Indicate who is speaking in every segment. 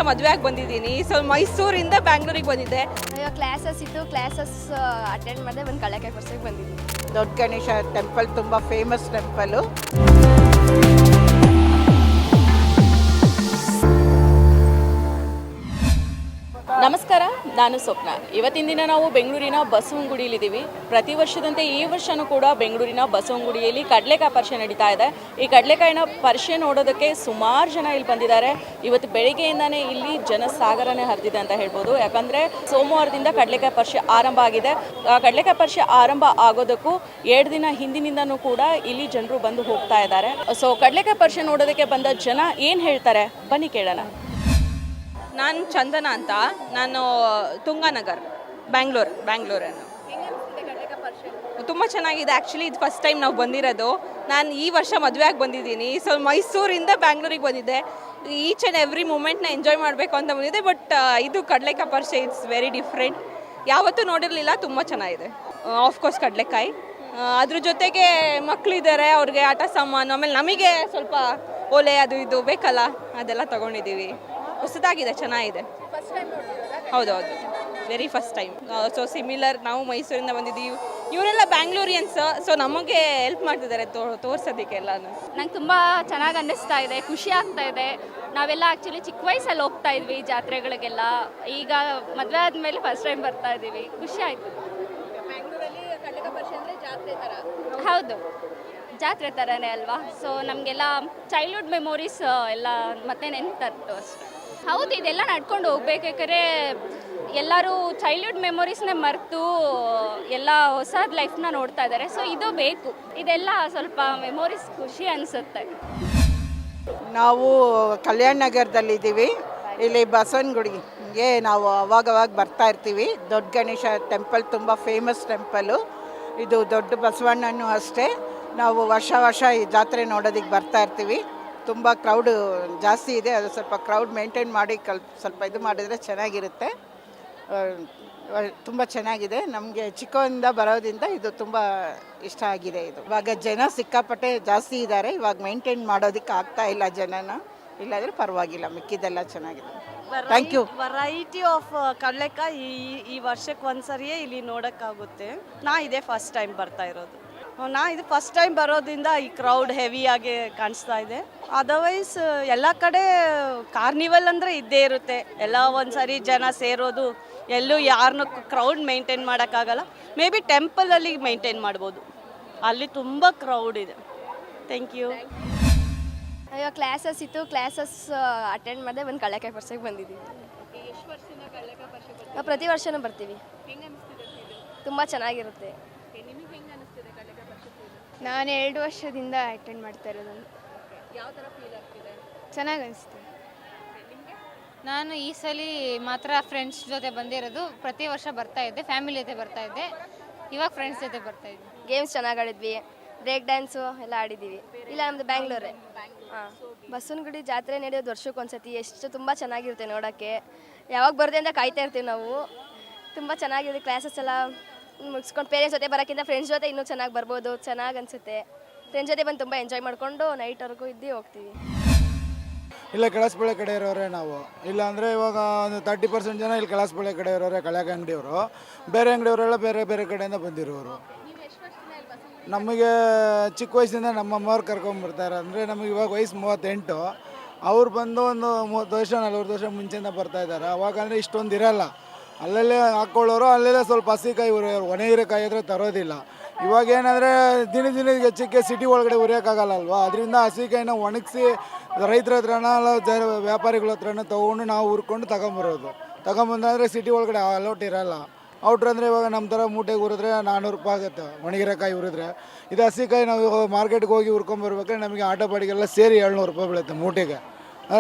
Speaker 1: ಮದುವೆ ಆಗಿ ಬಂದಿದ್ದೀನಿ. ಸೊ ಮೈಸೂರಿಂದ ಬ್ಯಾಂಗ್ಳೂರಿಗೆ ಬಂದಿದ್ದೆ.
Speaker 2: ಕ್ಲಾಸಸ್ ಇತ್ತು, ಕ್ಲಾಸಸ್ ಅಟೆಂಡ್ ಮಾಡಿದೆ, ಒಂದು ಕಳ್ಳೆಕಾಯಿ ಪರ್ಸೆಗೆ ಬಂದಿದ್ದೀನಿ.
Speaker 3: ದೊಡ್ಡ ಗಣೇಶ ಟೆಂಪಲ್ ತುಂಬ ಫೇಮಸ್ ಟೆಂಪಲು.
Speaker 4: ನಮಸ್ಕಾರ, ನಾನು ಸ್ವಪ್ನ. ಇವತ್ತಿನ ದಿನ ನಾವು ಬೆಂಗಳೂರಿನ ಬಸವನಗುಡಿಯಲ್ಲಿದ್ದೀವಿ. ಪ್ರತಿ ವರ್ಷದಂತೆ ಈ ವರ್ಷವೂ ಕೂಡ ಬೆಂಗಳೂರಿನ ಬಸವನಗುಡಿಯಲ್ಲಿ ಕಡಲೆಕಾಯಿ ಪರಿಷೆ ನಡೀತಾ ಇದೆ. ಈ ಕಡಲೆಕಾಯಿನ ಪರಿಷೆ ನೋಡೋದಕ್ಕೆ ಸುಮಾರು ಜನ ಇಲ್ಲಿ ಬಂದಿದ್ದಾರೆ. ಇವತ್ತು ಬೆಳಿಗ್ಗೆಯಿಂದನೇ ಇಲ್ಲಿ ಜನಸಾಗರನೇ ಹರಿದಿದೆ ಅಂತ ಹೇಳ್ಬೋದು. ಯಾಕಂದರೆ ಸೋಮವಾರದಿಂದ ಕಡಲೆಕಾಯಿ ಪರಿಷೆ ಆರಂಭ ಆಗಿದೆ. ಕಡಲೆಕಾಯಿ ಪರಿಷೆ ಆರಂಭ ಆಗೋದಕ್ಕೂ 2 ದಿನ ಹಿಂದಿನಿಂದನೂ ಕೂಡ ಇಲ್ಲಿ ಜನರು ಬಂದು ಹೋಗ್ತಾ ಇದ್ದಾರೆ. ಸೊ ಕಡಲೆಕಾಯಿ ಪರಿಷೆ ನೋಡೋದಕ್ಕೆ ಬಂದ ಜನ ಏನು ಹೇಳ್ತಾರೆ ಬನ್ನಿ ಕೇಳೋಣ.
Speaker 1: ನಾನು ಚಂದನ ಅಂತ, ನಾನು ತುಂಗಾನಗರ್, ಬ್ಯಾಂಗ್ಳೂರನ್ನು. ತುಂಬ ಚೆನ್ನಾಗಿದೆ. ಆ್ಯಕ್ಚುಲಿ ಇದು ಫಸ್ಟ್ ಟೈಮ್ ನಾವು ಬಂದಿರೋದು. ನಾನು ಈ ವರ್ಷ ಮದುವೆ ಆಗಿ ಬಂದಿದ್ದೀನಿ. ಸೊ ಮೈಸೂರಿಂದ ಬ್ಯಾಂಗ್ಳೂರಿಗೆ ಬಂದಿದ್ದೆ. ಈಚ್ ಆ್ಯಂಡ್ ಎವ್ರಿ ಮೂಮೆಂಟ್ನ ಎಂಜಾಯ್ ಮಾಡಬೇಕು ಅಂತ ಬಂದಿದ್ದೆ. ಬಟ್ ಇದು ಕಡಲೆಕಾಯಿ ಪರಿಷೆ ಇಟ್ಸ್ ವೆರಿ ಡಿಫ್ರೆಂಟ್. ಯಾವತ್ತೂ ನೋಡಿರಲಿಲ್ಲ, ತುಂಬ ಚೆನ್ನಾಗಿದೆ. ಆಫ್ಕೋರ್ಸ್ ಕಡಲೆಕಾಯಿ, ಅದ್ರ ಜೊತೆಗೆ ಮಕ್ಕಳಿದ್ದಾರೆ, ಅವ್ರಿಗೆ ಆಟ ಸಾಮಾನು, ಆಮೇಲೆ ನಮಗೆ ಸ್ವಲ್ಪ ಒಲೆ ಅದು ಇದು ಬೇಕಲ್ಲ, ಅದೆಲ್ಲ ತೊಗೊಂಡಿದ್ದೀವಿ. ಹೊಸದಾಗಿದೆ, ಚೆನ್ನಾಗಿದೆ. ಹೌದೌದು, very first time. So similar, ನಾವು ಮೈಸೂರಿಂದ ಬಂದಿದ್ದೀವಿ, ಇವರೆಲ್ಲ ಬ್ಯಾಂಗ್ಳೂರಿಯನ್ಸ್. ಸೊ ನಮಗೆ ಹೆಲ್ಪ್ ಮಾಡ್ತಿದ್ದಾರೆ ತೋರ್ಸೋದಕ್ಕೆ ಎಲ್ಲಾನು.
Speaker 2: ನಂಗೆ ತುಂಬ ಚೆನ್ನಾಗಿ ಅನ್ನಿಸ್ತಾ ಇದೆ, ಖುಷಿ ಆಗ್ತಾ ಇದೆ. ನಾವೆಲ್ಲ ಆ್ಯಕ್ಚುಲಿ ಚಿಕ್ಕ ವಯಸ್ಸಲ್ಲಿ ಹೋಗ್ತಾ ಇದ್ವಿ ಜಾತ್ರೆಗಳಿಗೆಲ್ಲ. ಈಗ ಮದುವೆ ಆದಮೇಲೆ ಫಸ್ಟ್ ಟೈಮ್ ಬರ್ತಾ ಇದ್ದೀವಿ, ಖುಷಿ ಆಯಿತು. ಹೌದು, ಜಾತ್ರೆ ಥರನೇ ಅಲ್ವಾ. ಸೊ ನಮಗೆಲ್ಲ ಚೈಲ್ಡ್ಹುಡ್ ಮೆಮೊರೀಸ್ ಎಲ್ಲ ಮತ್ತೆ ನೆನ್ಪು ತರ್ತು ಅಷ್ಟೇ. ಹೌದು, ಇದೆಲ್ಲ ನಡ್ಕೊಂಡು ಹೋಗ್ಬೇಕು. ಯಾಕಂದರೆ ಎಲ್ಲರೂ ಚೈಲ್ಡ್ಹುಡ್ ಮೆಮೊರೀಸ್ನೇ ಮರೆತು ಎಲ್ಲ ಹೊಸದು ಲೈಫ್ನ ನೋಡ್ತಾ ಇದ್ದಾರೆ. ಸೊ ಇದು ಬೇಕು, ಇದೆಲ್ಲ ಸ್ವಲ್ಪ ಮೆಮೊರೀಸ್, ಖುಷಿ ಅನಿಸುತ್ತೆ.
Speaker 3: ನಾವು ಕಲ್ಯಾಣ ನಗರದಲ್ಲಿದ್ದೀವಿ. ಇಲ್ಲಿ ಬಸವನಗುಡಿಗೆ ನಾವು ಅವಾಗವಾಗ ಬರ್ತಾ ಇರ್ತೀವಿ. ದೊಡ್ಡ ಗಣೇಶ ಟೆಂಪಲ್ ತುಂಬ ಫೇಮಸ್ ಟೆಂಪಲು. ಇದು ದೊಡ್ಡ ಬಸವಣ್ಣನೂ ಅಷ್ಟೇ. ನಾವು ವರ್ಷ ಈ ಜಾತ್ರೆ ನೋಡೋದಕ್ಕೆ ಬರ್ತಾ ಇರ್ತೀವಿ. ತುಂಬ ಕ್ರೌಡು ಜಾಸ್ತಿ ಇದೆ. ಅದು ಸ್ವಲ್ಪ ಕ್ರೌಡ್ ಮೇಂಟೈನ್ ಮಾಡಿ ಸ್ವಲ್ಪ ಇದು ಮಾಡಿದರೆ ಚೆನ್ನಾಗಿರುತ್ತೆ. ತುಂಬ ಚೆನ್ನಾಗಿದೆ. ನಮಗೆ ಚಿಕ್ಕವರಿಂದ ಬರೋದ್ರಿಂದ ಇದು ತುಂಬ ಇಷ್ಟ ಆಗಿದೆ. ಇದು ಇವಾಗ ಜನ ಸಿಕ್ಕಾಪಟ್ಟೆ ಜಾಸ್ತಿ ಇದ್ದಾರೆ. ಇವಾಗ ಮೇಂಟೈನ್ ಮಾಡೋದಕ್ಕೆ ಆಗ್ತಾ ಇಲ್ಲ ಜನನ. ಇಲ್ಲಾಂದರೆ ಪರವಾಗಿಲ್ಲ, ಮಿಕ್ಕಿದೆಲ್ಲ ಚೆನ್ನಾಗಿದೆ. Thank you.
Speaker 5: ವೆರೈಟಿ ಆಫ್ ಕಡಲೆಕಾಯಿ ಈ ವರ್ಷಕ್ಕೆ ಒಂದ್ಸರಿಯೇ ಇಲ್ಲಿ ನೋಡೋಕ್ಕಾಗುತ್ತೆ. ಇದೇ ಫಸ್ಟ್ ಟೈಮ್ ಬರ್ತಾ ಇರೋದು. ಇದು ಫಸ್ಟ್ ಟೈಮ್ ಬರೋದ್ರಿಂದ ಈ ಕ್ರೌಡ್ ಹೆವಿಯಾಗಿ ಕಾಣಿಸ್ತಾ ಇದೆ. ಅದರ್ವೈಸ್ ಎಲ್ಲ ಕಡೆ ಕಾರ್ನಿವಲ್ ಅಂದರೆ ಇದ್ದೇ ಇರುತ್ತೆ. ಎಲ್ಲ ಒಂದ್ಸರಿ ಜನ ಸೇರೋದು, ಎಲ್ಲೂ ಯಾರನ್ನೂ ಕ್ರೌಡ್ ಮೇಂಟೈನ್ ಮಾಡೋಕ್ಕಾಗಲ್ಲ. ಮೇ ಬಿ ಟೆಂಪಲಲ್ಲಿ ಮೇಂಟೈನ್ ಮಾಡ್ಬೋದು, ಅಲ್ಲಿ ತುಂಬ ಕ್ರೌಡ್ ಇದೆ. Thank you.
Speaker 2: ಕ್ಲಾಸಸ್ ಇತ್ತು, ಕ್ಲಾಸಸ್ ಅಟೆಂಡ್ ಮಾಡಿದೆ, ಒಂದು ಕಳ್ಳೆಕಾಯಿ ಪರ್ಸೆಗೆ ಬಂದಿದ್ದೀವಿ. ನಾವು ಪ್ರತಿ ವರ್ಷವೂ ಬರ್ತೀವಿ. ತುಂಬ ಚೆನ್ನಾಗಿರುತ್ತೆ.
Speaker 6: ನಾನು 2 ವರ್ಷದಿಂದ ಅಟೆಂಡ್ ಮಾಡ್ತಾ ಇರೋದು.
Speaker 1: ಯಾವ ಥರ ಫೀಲ್ ಆಗ್ತಿದೆ?
Speaker 6: ಚೆನ್ನಾಗಿ ಅನಿಸ್ತು. ನಾನು ಈ ಸಲ ಮಾತ್ರ ಫ್ರೆಂಡ್ಸ್ ಜೊತೆ ಬಂದಿರೋದು. ಪ್ರತಿ ವರ್ಷ ಬರ್ತಾ ಇದ್ದೆ, ಫ್ಯಾಮಿಲಿ ಜೊತೆ ಬರ್ತಾ ಇದ್ದೆ. ಇವಾಗ ಫ್ರೆಂಡ್ಸ್ ಜೊತೆ ಬರ್ತಾ ಇದ್ದೆ.
Speaker 2: ಗೇಮ್ಸ್ ಚೆನ್ನಾಗಿ ಆಡಿದ್ವಿ, ಬ್ರೇಕ್ ಡ್ಯಾನ್ಸು ಎಲ್ಲ ಆಡಿದ್ದೀವಿ. ಇಲ್ಲ, ನಮ್ಮದು ಬ್ಯಾಂಗ್ಳೂರೇ. ಹಾಂ, ಬಸವನಗುಡಿ ಜಾತ್ರೆ ನಡೆಯೋದು ವರ್ಷಕ್ಕೊಂದ್ಸತಿ. ಎಷ್ಟು ತುಂಬ ಚೆನ್ನಾಗಿರುತ್ತೆ ನೋಡೋಕ್ಕೆ. ಯಾವಾಗ ಬರದೆ ಅಂತ ಕಾಯ್ತಾ ಇರ್ತೀವಿ ನಾವು. ತುಂಬ ಚೆನ್ನಾಗಿದೆ. ಕ್ಲಾಸಸ್ ಎಲ್ಲ ಮುಗಿಸ್ಕೊಂಡು ಪೇರೆಂಟ್ಸ್ ಜೊತೆ ಬರೋಕ್ಕಿಂತ ಫ್ರೆಂಡ್ಸ್ ಜೊತೆ ಇನ್ನೂ ಚೆನ್ನಾಗಿ ಬರ್ಬೋದು, ಚೆನ್ನಾಗಿ ಅನಿಸುತ್ತೆ. ಫ್ರೆಂಡ್ಸ್ ಜೊತೆ ಬಂದು ತುಂಬ ಎಂಜಾಯ್ ಮಾಡಿಕೊಂಡು ನೈಟ್ವರೆಗೂ ಇದ್ದು ಹೋಗ್ತೀವಿ.
Speaker 7: ಇಲ್ಲ, ಕಳಸಬಾಳೆ ಕಡೆ ಇರೋರೆ ನಾವು. ಇಲ್ಲ ಅಂದರೆ ಇವಾಗ ಒಂದು 30% ಜನ ಇಲ್ಲಿ ಕಳಸಬಾಳೆ ಕಡೆ ಇರೋರೆ, ಕಳೆಕಾಯಿ ಅಂಗಡಿಯವರು. ಬೇರೆ ಅಂಗಡಿಯವರೆಲ್ಲ ಬೇರೆ ಕಡೆಯಿಂದ ಬಂದಿರೋರು. ನಮಗೆ ಚಿಕ್ಕ ವಯಸ್ಸಿಂದ ನಮ್ಮ ಅಮ್ಮವ್ರು ಕರ್ಕೊಂಬರ್ತಾರೆ. ಅಂದರೆ ನಮಗೆ ಇವಾಗ ವಯಸ್ಸು 38. ಅವ್ರು ಬಂದು ಒಂದು 30 ವರ್ಷ 40 ವರ್ಷ ಮುಂಚೆಯಿಂದ ಬರ್ತಾಯಿದ್ದಾರೆ. ಅವಾಗ ಅಂದರೆ ಇಷ್ಟೊಂದು ಇರೋಲ್ಲ. ಅಲ್ಲಲ್ಲೇ ಹಾಕ್ಕೊಳ್ಳೋರು, ಅಲ್ಲಲ್ಲೇ ಸ್ವಲ್ಪ ಹಸಿಕಾಯಿ ಒಣಗಿರಕಾಯಿ ಆದರೆ ತರೋದಿಲ್ಲ. ಇವಾಗ ಏನಂದರೆ ದಿನ ಹೆಚ್ಚಿಗೆ ಸಿಟಿ ಒಳಗಡೆ ಉರಿಯೋಕ್ಕಾಗಲ್ಲ ಅಲ್ವಾ. ಅದರಿಂದ ಹಸಿಕಾಯಿನ ಒಣಗಿಸಿ ರೈತರ ಹತ್ರನ ವ್ಯಾಪಾರಿಗಳ ಹತ್ರನ ತೊಗೊಂಡು ನಾವು ಹುರ್ಕೊಂಡು ತಗೊಂಬಂದ್ರೆ ಸಿಟಿ ಒಳಗಡೆ ಅಲೌಟ್ ಇರೋಲ್ಲ. ಔಟ್ರ್ ಅಂದರೆ ಇವಾಗ ನಮ್ಮ ಥರ ಮೂಟೆಗೆ ಹುರಿದ್ರೆ 400 ರೂಪಾಯಿ ಆಗುತ್ತೆ ಒಣಗಿರಕಾಯಿ ಹುರಿದ್ರೆ. ಇದು ಹಸಿಕಾಯಿ ನಾವು ಮಾರ್ಕೆಟ್ಗೆ ಹೋಗಿ ಹುರ್ಕೊಂಬರ್ಬೇಕಾದ್ರೆ ನಮಗೆ ಆಟೋ ಬಾಡಿಗೆಲ್ಲ ಸೇರಿ 700 ರೂಪಾಯಿ ಬೀಳುತ್ತೆ ಮೂಟೆಗೆ.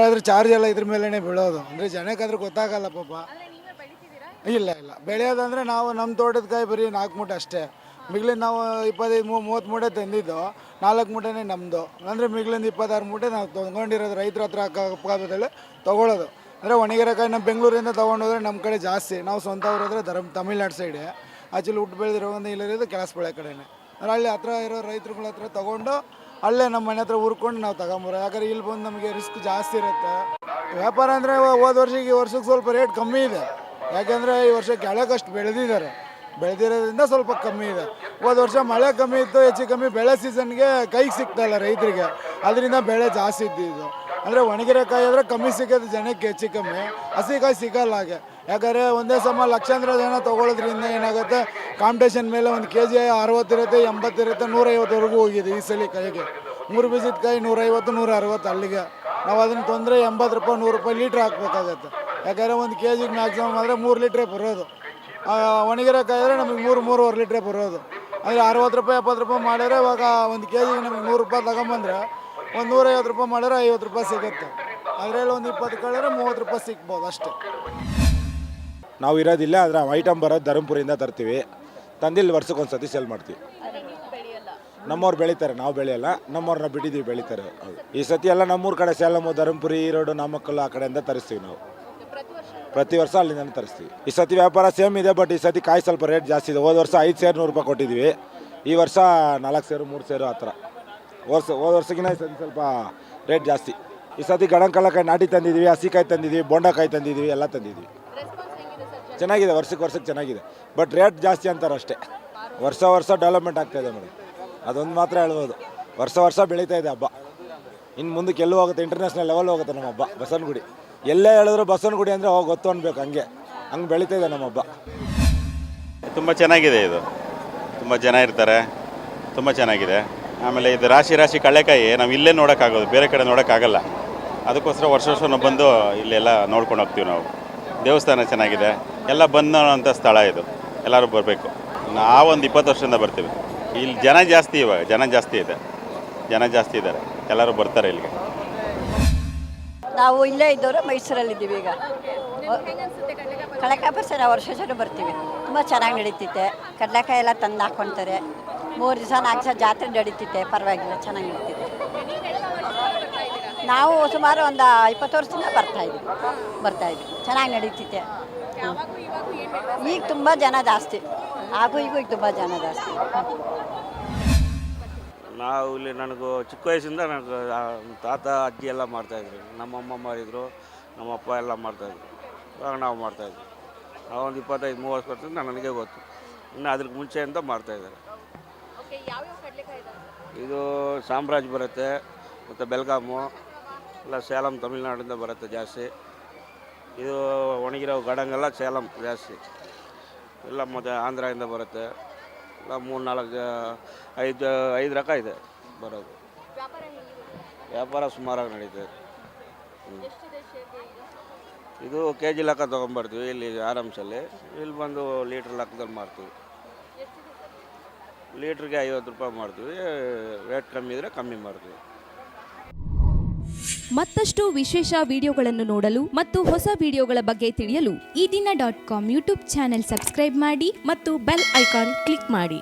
Speaker 7: ಅದ್ರ ಚಾರ್ಜ್ ಎಲ್ಲ ಇದ್ರ ಮೇಲೇ ಬೀಳೋದು. ಅಂದರೆ ಜನಕ್ಕಾದ್ರೆ ಗೊತ್ತಾಗಲ್ಲ ಪಾಪ. ಇಲ್ಲ, ಬೆಳೆಯೋದಂದರೆ ನಾವು ನಮ್ಮ ತೋಟದ ಕಾಯಿ ಬರೀ 4 ಮೂಟೆ ಅಷ್ಟೇ. ಮಿಗ್ಲಿಂದ ನಾವು 25-30 ಮೂಟೆ ತಂದಿದ್ದು, 4 ಮೂಟೆನೇ ನಮ್ಮದು. ಅಂದರೆ ಮಿಗ್ಲಿಂದ 26 ಮೂಟೆ ನಾವು ತೊಗೊಂಡಿರೋದು ರೈತರ ಹತ್ರ ಅಕ್ಕಪಕ್ಕದಲ್ಲಿ ತೊಗೊಳ್ಳೋದು. ಅಂದರೆ ಒಣಗಿರಕಾಯಿ ನಮ್ಮ ಬೆಂಗಳೂರಿಂದ ತೊಗೊಂಡೋದ್ರೆ ನಮ್ಮ ಕಡೆ ಜಾಸ್ತಿ. ನಾವು ಸ್ವಂತ ಊರಾದರೆ ತಮಿಳ್ನಾಡು ಸೈಡೆ. ಆ್ಯಕ್ಚುಲಿ ಹುಟ್ಟು ಬೆಳೆದಿರೋ ಒಂದು ಇಲ್ಲಿರೋದು ಕೆಲಸಬಾಳೆ ಕಡೆನೇ. ಅಂದರೆ ಅಲ್ಲಿ ಹತ್ರ ಇರೋ ರೈತರುಗಳ ಹತ್ರ ತೊಗೊಂಡು ಅಲ್ಲೇ ನಮ್ಮ ಮನೆ ಹತ್ರ ಹುರ್ಕೊಂಡು ನಾವು ತಗೊಂಬರೋ. ಯಾಕಂದರೆ ಇಲ್ಲಿ ಬಂದು ನಮಗೆ ರಿಸ್ಕ್ ಜಾಸ್ತಿ ಇರುತ್ತೆ. ವ್ಯಾಪಾರ ಅಂದರೆ ಹೋದ ವರ್ಷಕ್ಕೆ ಈ ವರ್ಷಕ್ಕೆ ಸ್ವಲ್ಪ ರೇಟ್ ಕಮ್ಮಿ ಇದೆ. ಯಾಕೆಂದರೆ ಈ ವರ್ಷ ಕೆಳಗಷ್ಟು ಬೆಳೆದಿದ್ದಾರೆ, ಬೆಳೆದಿರೋದ್ರಿಂದ ಸ್ವಲ್ಪ ಕಮ್ಮಿ ಇದೆ. ಹೋದ ವರ್ಷ ಮಳೆ ಕಮ್ಮಿ ಇತ್ತು, ಹೆಚ್ಚು ಕಮ್ಮಿ ಬೆಳೆ ಸೀಸನ್ಗೆ ಕೈಗೆ ಸಿಗ್ತಾಯಿಲ್ಲ ರೈತರಿಗೆ, ಅದರಿಂದ ಬೆಳೆ ಜಾಸ್ತಿ ಇದ್ದಿದ್ದು. ಅಂದರೆ ಒಣಗಿರೋಕಾಯಿ ಆದರೆ ಕಮ್ಮಿ ಸಿಗೋದು ಜನಕ್ಕೆ, ಹೆಚ್ಚು ಕಮ್ಮಿ ಹಸಿಕಾಯಿ ಸಿಗಲ್ಲ ಹಾಗೆ. ಯಾಕಂದರೆ ಒಂದೇ ಸಮ ಲಕ್ಷಾಂತರ ಜನ ತೊಗೊಳೋದ್ರಿಂದ ಏನಾಗುತ್ತೆ, ಕಾಂಪಿಟೇಷನ್ ಮೇಲೆ ಒಂದು KG 60 ಇರುತ್ತೆ, 80 ಇರುತ್ತೆ, 150ವರೆಗೂ ಹೋಗಿದೆ ಈ ಸಲ ಕಾಯಿಗೆ. 3 ಬೀಜದ ಕಾಯಿ 150, 160 ಅಲ್ಲಿಗೆ. ನಾವು ಅದನ್ನು ತೊಂದರೆ 80 ರೂಪಾಯಿ 100 ರೂಪಾಯಿ ಲೀಟ್ರ್ ಹಾಕ್ಬೇಕಾಗತ್ತೆ. ಯಾಕಂದರೆ ಒಂದು KGಗೆ ಮ್ಯಾಕ್ಸಿಮಮ್ ಆದರೆ 3 ಲೀಟ್ರೇ ಬರೋದು. ಒಣಗಿರೋ ಕಾಯಿ ಆದರೆ ನಮಗೆ 3-3.5 ಲೀಟ್ರೇ ಬರೋದು. ಅಂದರೆ 60 ರೂಪಾಯಿ 70 ರೂಪಾಯಿ ಮಾಡಿದ್ರೆ ಇವಾಗ ಒಂದು KGಗೆ ನಮಗೆ 100 ರೂಪಾಯಿ ತಗೊಂಬಂದರೆ ಒಂದು 150 ರೂಪಾಯಿ ಮಾಡಿದ್ರೆ 50 ರೂಪಾಯಿ ಸಿಗುತ್ತೆ. ಅದರಲ್ಲಿ ಒಂದು 20 ಕಳೆದ್ರೆ 30 ರೂಪಾಯಿ ಸಿಗ್ಬೋದು ಅಷ್ಟೇ.
Speaker 8: ನಾವು ಇರೋದಿಲ್ಲ, ಆದರೆ ಐಟಮ್ ಬರೋದು ಧರ್ಮಪುರಿಯಿಂದ ತರ್ತೀವಿ, ತಂದಿಲ್ಲಿ ವರ್ಷಕ್ಕೆ ಒಂದು ಸತಿ ಸೇಲ್ ಮಾಡ್ತೀವಿ. ನಮ್ಮವ್ರು ಬೆಳೀತಾರೆ, ನಾವು ಬೆಳೆಯಲ್ಲ, ನಮ್ಮವ್ರನ್ನ ಬಿಟ್ಟಿದ್ದೀವಿ ಬೆಳೀತಾರೆ. ಈ ಸತಿ ಎಲ್ಲ ನಮ್ಮೂರ ಕಡೆ ಸೇಲಮು, ಧರ್ಮಪುರಿ, ಈರೋಡು, ನಾಮಕ್ಕಲ್ಲು ಆ ಕಡೆಯಿಂದ ತರಿಸ್ತೀವಿ ನಾವು. ಪ್ರತಿ ವರ್ಷ ಅಲ್ಲಿಂದ ತರಿಸ್ತೀವಿ. ಈ ಸತಿ ವ್ಯಾಪಾರ ಸೇಮ್ ಇದೆ, ಬಟ್ ಈ ಸತಿ ಕಾಯಿ ಸ್ವಲ್ಪ ರೇಟ್ ಜಾಸ್ತಿ ಇದೆ. ಹೋದ ವರ್ಷ 5 ಸೇರು 100 ರೂಪಾಯಿ ಕೊಟ್ಟಿದ್ದೀವಿ, ಈ ವರ್ಷ 4 ಸೇರು 3 ಸೇರು ಆ ಥರ. ಹೋದ ವರ್ಷಕ್ಕಿಂತ ಈ ಸತಿ ಸ್ವಲ್ಪ ರೇಟ್ ಜಾಸ್ತಿ. ಈ ಸತಿ ಗಡಂಕಲ್ಲಕಾಯಿ ನಾಟಿ ತಂದಿದ್ದೀವಿ, ಹಸಿಕಾಯಿ ತಂದಿದ್ದೀವಿ, ಬೋಂಡಕಾಯಿ ತಂದಿದ್ದೀವಿ, ಎಲ್ಲ ತಂದಿದ್ದೀವಿ. ಚೆನ್ನಾಗಿದೆ, ವರ್ಷಕ್ಕೆ ಚೆನ್ನಾಗಿದೆ, ಬಟ್ ರೇಟ್ ಜಾಸ್ತಿ ಅಂತಾರೆ ಅಷ್ಟೇ. ವರ್ಷ ಡೆವಲಪ್ಮೆಂಟ್ ಆಗ್ತಾಯಿದೆ ಮೇಡಮ್, ಅದೊಂದು ಮಾತ್ರ ಹೇಳ್ಬೋದು. ವರ್ಷ ಬೆಳೀತಾ ಇದೆ ಹಬ್ಬ. ಇನ್ನು ಮುಂದಕ್ಕೆ ಎಲ್ಲೂ ಹೋಗುತ್ತೆ, ಇಂಟರ್ನ್ಯಾಷನಲ್ ಲೆವೆಲ್ ಹೋಗುತ್ತೆ ನಮ್ಮ ಹಬ್ಬ. ಬಸವನಗುಡಿ ಎಲ್ಲೇ ಹೇಳಿದ್ರು ಬಸವನಗುಡಿ ಅಂದರೆ ಹೋಗಿ ಗೊತ್ತು ಅನ್ಬೇಕು, ಹಂಗೆ ಬೆಳೀತಾ ಇದೆ ನಮ್ಮ ಹಬ್ಬ.
Speaker 9: ತುಂಬ ಚೆನ್ನಾಗಿದೆ, ಇದು ತುಂಬ ಜನ ಇರ್ತಾರೆ, ತುಂಬ ಚೆನ್ನಾಗಿದೆ. ಆಮೇಲೆ ಇದು ರಾಶಿ ಕಳ್ಳೆಕಾಯಿ ನಾವು ಇಲ್ಲೇ ನೋಡೋಕ್ಕಾಗೋದು, ಬೇರೆ ಕಡೆ ನೋಡೋಕ್ಕಾಗಲ್ಲ. ಅದಕ್ಕೋಸ್ಕರ ವರ್ಷ ನಾವು ಬಂದು ಇಲ್ಲೆಲ್ಲ ನೋಡ್ಕೊಂಡು ಹೋಗ್ತೀವಿ ನಾವು. ದೇವಸ್ಥಾನ ಚೆನ್ನಾಗಿದೆ, ಎಲ್ಲ ಬಂದಂಥ ಸ್ಥಳ ಇದು, ಎಲ್ಲರೂ ಬರಬೇಕು. ನಾವು ಒಂದು 20 ವರ್ಷದಿಂದ ಬರ್ತೀವಿ. ಇಲ್ಲಿ ಜನ ಜಾಸ್ತಿ, ಇವಾಗ ಜನ ಜಾಸ್ತಿ ಇದ್ದಾರೆ, ಎಲ್ಲರೂ ಬರ್ತಾರೆ ಇಲ್ಲಿಗೆ.
Speaker 10: ನಾವು ಇಲ್ಲೇ ಇದ್ದವರು ಮೈಸೂರಲ್ಲಿದ್ದೀವಿ. ಈಗ ಕಡಲೆಕಾಯಿ ಪರಿಸರ ವರ್ಷ ಬರ್ತೀವಿ, ತುಂಬ ಚೆನ್ನಾಗಿ ನಡೀತಿತ್ತೆ. ಕಡಲೆಕಾಯಿ ಎಲ್ಲ ತಂದು ಹಾಕ್ಕೊಳ್ತಾರೆ. 3 ದಿವಸ 4 ದಿವಸ ಜಾತ್ರೆ ನಡೀತಿತ್ತೆ, ಪರವಾಗಿಲ್ಲ, ಚೆನ್ನಾಗಿ ನಡೀತಿದೆ. ನಾವು ಸುಮಾರು ಒಂದು 20 ವರ್ಷದಿಂದ ಬರ್ತಾಯಿದ್ವಿ, ಚೆನ್ನಾಗಿ ನಡೀತಿತ್ತೆ. ಈಗ ತುಂಬ ಜನ ಜಾಸ್ತಿ, ಈಗ ತುಂಬ ಜನ ಜಾಸ್ತಿ.
Speaker 11: ನಾವು ಇಲ್ಲಿ ನನಗೂ ಚಿಕ್ಕ ವಯಸ್ಸಿಂದ ನನಗೆ ತಾತ ಅಜ್ಜಿ ಎಲ್ಲ ಮಾಡ್ತಾಯಿದ್ರು, ನಮ್ಮ ಅಮ್ಮ ಮಾಡಿದರು, ನಮ್ಮ ಅಪ್ಪ ಎಲ್ಲ ಮಾಡ್ತಾಯಿದ್ರು, ಇವಾಗ ನಾವು ಮಾಡ್ತಾಯಿದ್ವಿ. ನಾವೊಂದು 25-30 ವರ್ಷದಿಂದ ನನಗೆ ಗೊತ್ತು, ಇನ್ನು ಅದ್ರಿಗೆ ಮುಂಚೆಯಿಂದ ಮಾಡ್ತಾಯಿದ್ದಾರೆ. ಇದು ಸಾಮ್ರಾಜ್ ಬರುತ್ತೆ, ಮತ್ತು ಬೆಲ್ಗಾಮು ಎಲ್ಲ ಸೇಲಂ ತಮಿಳ್ನಾಡಿಂದ ಬರುತ್ತೆ ಜಾಸ್ತಿ. ಇದು ಒಣಗಿರೋ ಗಡಂಗೆಲ್ಲ ಸೇಲಂ ಜಾಸ್ತಿ, ಎಲ್ಲ ಮತ್ತು ಆಂಧ್ರದಿಂದ ಬರುತ್ತೆ. ಎಲ್ಲ 3-4-5 ರಕ ಇದೆ ಬರೋದು. ವ್ಯಾಪಾರ ಸುಮಾರಾಗಿ ನಡೀತದೆ. ಇದು KG ಲೆಕ್ಕ ತೊಗೊಂಬರ್ತೀವಿ ಇಲ್ಲಿ ಆರಾಮ್ಸಲ್ಲಿ. ಇಲ್ಲಿ ಬಂದು ಲೀಟ್ರ್ ಲೆಕ್ಕದಲ್ಲಿ ಮಾರ್ತೀವಿ. ಲೀಟ್ರಿಗೆ 50 ರೂಪಾಯಿ ಮಾಡ್ತೀವಿ, ರೇಟ್ ಕಮ್ಮಿ ಇದ್ದರೆ ಕಮ್ಮಿ ಮಾಡ್ತೀವಿ.
Speaker 12: ಮತ್ತಷ್ಟು ವಿಶೇಷ ವಿಡಿಯೋಗಳನ್ನು ನೋಡಲು ಮತ್ತು ಹೊಸ ವಿಡಿಯೋಗಳ ಬಗ್ಗೆ ತಿಳಿಯಲು ಈ ದಿನ .com ಯೂಟ್ಯೂಬ್ ಚಾನೆಲ್ ಸಬ್ಸ್ಕ್ರೈಬ್ ಮಾಡಿ ಮತ್ತು ಬೆಲ್ ಐಕಾನ್ ಕ್ಲಿಕ್ ಮಾಡಿ.